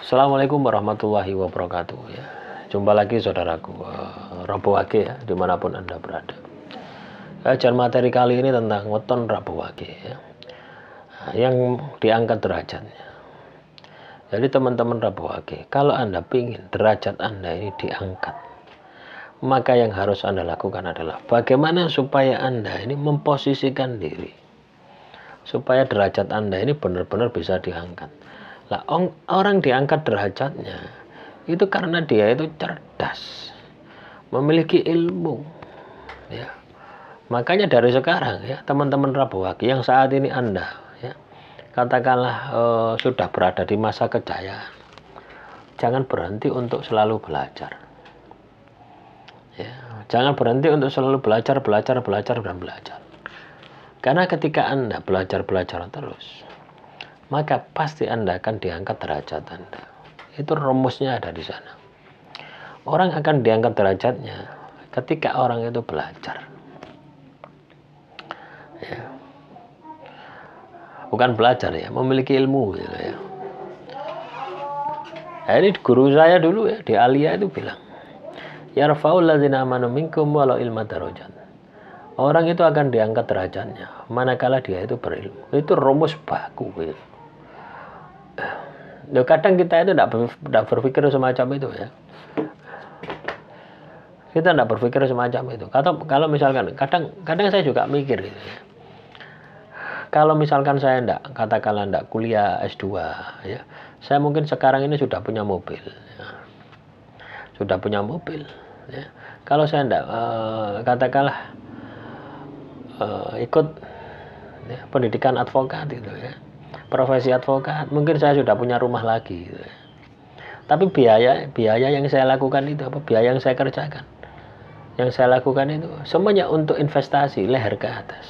Assalamualaikum warahmatullahi wabarakatuh ya. Jumpa lagi saudaraku, Rabu Wage ya, dimanapun Anda berada. Kajian materi kali ini tentang weton Rabu Wage ya, yang diangkat derajatnya. Jadi teman-teman Rabu Wage, kalau Anda ingin derajat Anda ini diangkat, maka yang harus Anda lakukan adalah bagaimana supaya Anda ini memposisikan diri, supaya derajat Anda ini benar-benar bisa diangkat. Lah, orang diangkat derajatnya itu karena dia itu cerdas, memiliki ilmu ya. Makanya dari sekarang ya teman-teman Rabu Wage yang saat ini Anda ya katakanlah sudah berada di masa kejayaan, jangan berhenti untuk selalu belajar ya. Jangan berhenti untuk selalu belajar dan belajar, karena ketika Anda belajar terus, maka pasti Anda akan diangkat derajat Anda. Itu rumusnya ada di sana. Orang akan diangkat derajatnya ketika orang itu belajar. Ya. Bukan belajar ya, memiliki ilmu gitu ya. Nah, ini guru saya dulu ya di Alia itu bilang, yarfa'ul ladzina amanu minkum walau ilma darajat. Orang itu akan diangkat derajatnya manakala dia itu berilmu. Itu rumus baku gitu. Loh, kadang kita itu tidak berpikir semacam itu ya. Kita tidak berpikir semacam itu. Kalau misalkan kadang saya juga mikir gitu ya. Kalau misalkan saya katakanlah tidak kuliah S2 ya, saya mungkin sekarang ini sudah punya mobil ya. Sudah punya mobil ya. Kalau saya tidak katakanlah ikut ya, pendidikan advokat gitu ya, profesi advokat, mungkin saya sudah punya rumah lagi gitu. Tapi biaya yang saya lakukan itu apa, biaya yang saya kerjakan, yang saya lakukan itu semuanya untuk investasi leher ke atas.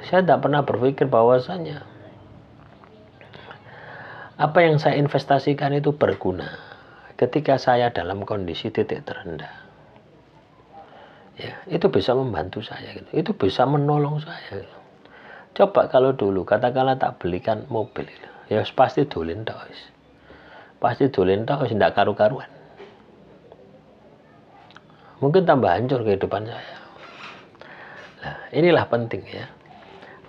Saya tidak pernah berpikir bahwasanya apa yang saya investasikan itu berguna ketika saya dalam kondisi titik terendah ya, itu bisa membantu saya gitu. Itu bisa menolong saya gitu. Coba kalau dulu katakanlah tak belikan mobil ya pasti dolin tok wis. Pasti dolin tok wis ndak karu-karuan. Mungkin tambah hancur kehidupan saya. Nah, inilah penting ya.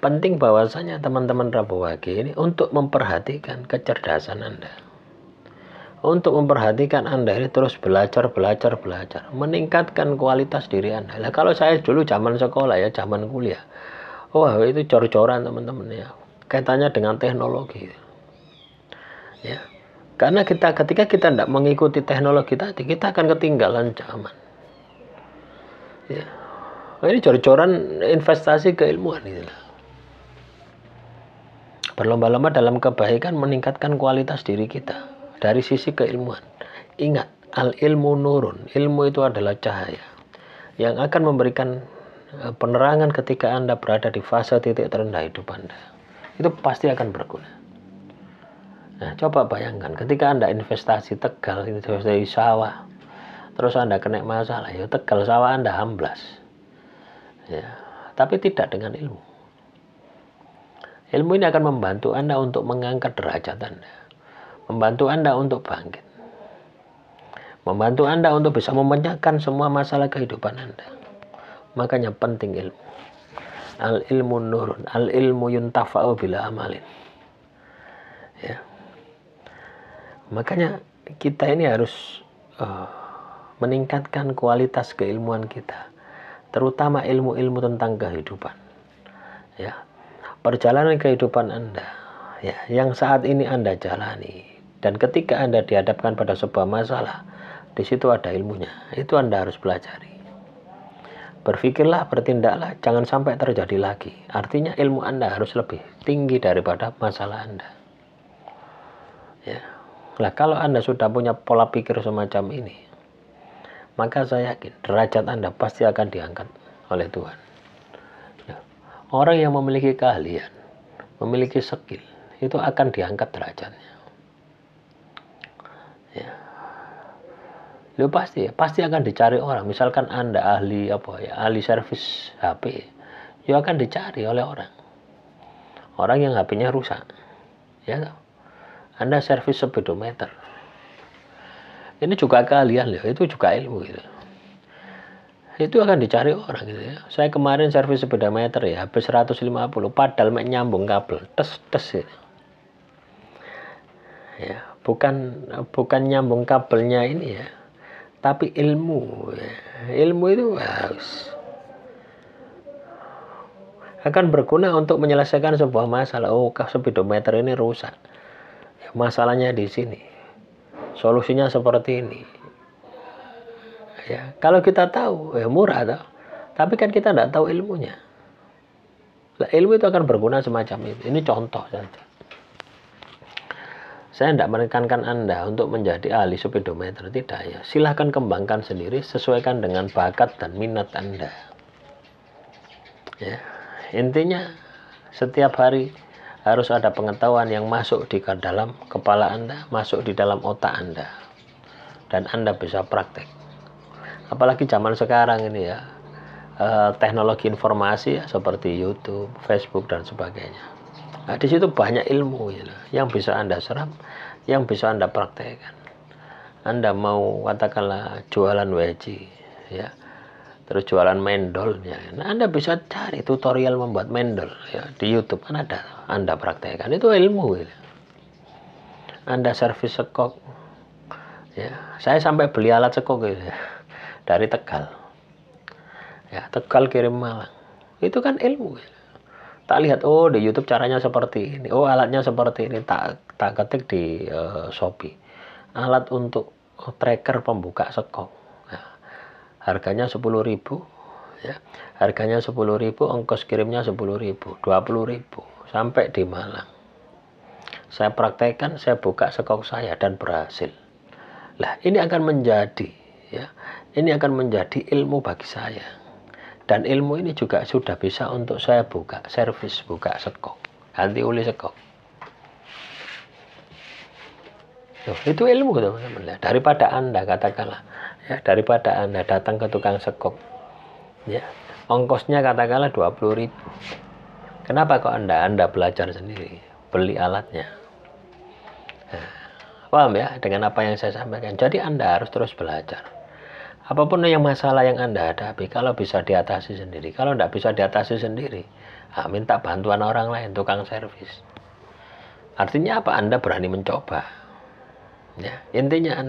Penting bahwasanya teman-teman Rabu Wage ini untuk memperhatikan kecerdasan Anda. Untuk memperhatikan Anda ini terus belajar, meningkatkan kualitas diri Anda. Nah, kalau saya dulu zaman sekolah ya, zaman kuliah, wah itu cor-coran teman-teman ya, kaitannya dengan teknologi ya. Karena ketika kita tidak mengikuti teknologi tadi, kita akan ketinggalan zaman ya. Ini cor-coran investasi keilmuan gitu. Berlomba-lomba dalam kebaikan, meningkatkan kualitas diri kita dari sisi keilmuan. Ingat, al ilmu nurun, ilmu itu adalah cahaya yang akan memberikan penerangan ketika Anda berada di fase titik terendah hidup Anda. Itu pasti akan berguna. Nah, coba bayangkan ketika Anda investasi Tegal, investasi sawah, terus Anda kena masalah, ya Tegal sawah Anda amblas. Ya, tapi tidak dengan ilmu. Ilmu ini akan membantu Anda untuk mengangkat derajat Anda, membantu Anda untuk bangkit, membantu Anda untuk bisa memecahkan semua masalah kehidupan Anda. Makanya penting ilmu. Al ilmu nurun, al ilmu yuntafa'u bila amalin. Ya. Makanya kita ini harus meningkatkan kualitas keilmuan kita, terutama ilmu-ilmu tentang kehidupan. Ya. Perjalanan kehidupan Anda ya, yang saat ini Anda jalani, dan ketika Anda dihadapkan pada sebuah masalah, di situ ada ilmunya. Itu Anda harus pelajari. Berpikirlah, bertindaklah, jangan sampai terjadi lagi. Artinya ilmu Anda harus lebih tinggi daripada masalah Anda. Ya. Nah, kalau Anda sudah punya pola pikir semacam ini, maka saya yakin derajat Anda pasti akan diangkat oleh Tuhan. Orang yang memiliki keahlian, memiliki skill, itu akan diangkat derajatnya. Ya. Lu pasti akan dicari orang. Misalkan Anda ahli ahli servis HP, ya akan dicari oleh orang. Orang yang HP-nya rusak. Ya. Anda servis speedometer. Ini juga keahlian loh, itu juga ilmu gitu. Itu akan dicari orang gitu ya. Saya kemarin servis speedometer ya, habis 150, padahal nyambung kabel, tes gitu. Ya, bukan nyambung kabelnya ini ya, tapi ilmu ya. Ilmu itu harus akan berguna untuk menyelesaikan sebuah masalah. Oh, speedometer ini rusak. Ya, masalahnya di sini. Solusinya seperti ini. Ya, kalau kita tahu, ya murah toh. Tapi kan kita tidak tahu ilmunya. Nah, ilmu itu akan berguna semacam itu. Ini contoh saja. Saya tidak menekankan Anda untuk menjadi ahli speedometer, tidak ya. Silahkan kembangkan sendiri, sesuaikan dengan bakat dan minat Anda. Ya, intinya setiap hari harus ada pengetahuan yang masuk di dalam kepala Anda, masuk di dalam otak Anda, dan Anda bisa praktek. Apalagi zaman sekarang ini ya, teknologi informasi ya, seperti YouTube, Facebook dan sebagainya. Nah, di situ banyak ilmu gitu, yang bisa Anda serap, yang bisa Anda praktekkan. Anda mau katakanlah jualan weji, ya, terus jualan mendol, ya. Nah, Anda bisa cari tutorial membuat mendol ya, di YouTube kan ada, Anda praktekkan, itu ilmu gitu. Anda servis sekok, ya, saya sampai beli alat sekok gitu ya, dari Tegal, ya, Tegal kirim Malang, itu kan ilmu gitu. Tak lihat, oh di YouTube caranya seperti ini, oh alatnya seperti ini, tak ketik di Shopee, alat untuk tracker pembuka sekok, nah, harganya 10.000 ya, harganya 10.000, ongkos kirimnya 10.000, 20.000 sampai di Malang. Saya praktekkan, saya buka sekok saya dan berhasil. Lah, ini akan menjadi ya, ini akan menjadi ilmu bagi saya. Dan ilmu ini juga sudah bisa untuk saya buka servis, buka sekok, ganti oli sekok. Itu ilmu teman-teman. Daripada Anda katakanlah ya, daripada Anda datang ke tukang sekok ya, ongkosnya katakanlah 20.000. Kenapa kok Anda belajar sendiri, beli alatnya? Nah, paham ya dengan apa yang saya sampaikan? Jadi Anda harus terus belajar. Apapun yang masalah yang Anda hadapi, kalau bisa diatasi sendiri. Kalau tidak bisa diatasi sendiri, minta bantuan orang lain, tukang servis. Artinya apa? Anda berani mencoba. Ya, intinya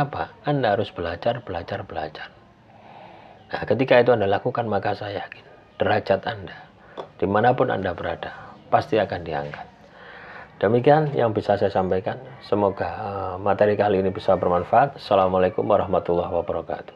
apa? Anda harus belajar. Nah, ketika itu Anda lakukan, maka saya yakin derajat Anda, dimanapun Anda berada, pasti akan diangkat. Demikian yang bisa saya sampaikan. Semoga materi kali ini bisa bermanfaat. Assalamualaikum warahmatullahi wabarakatuh.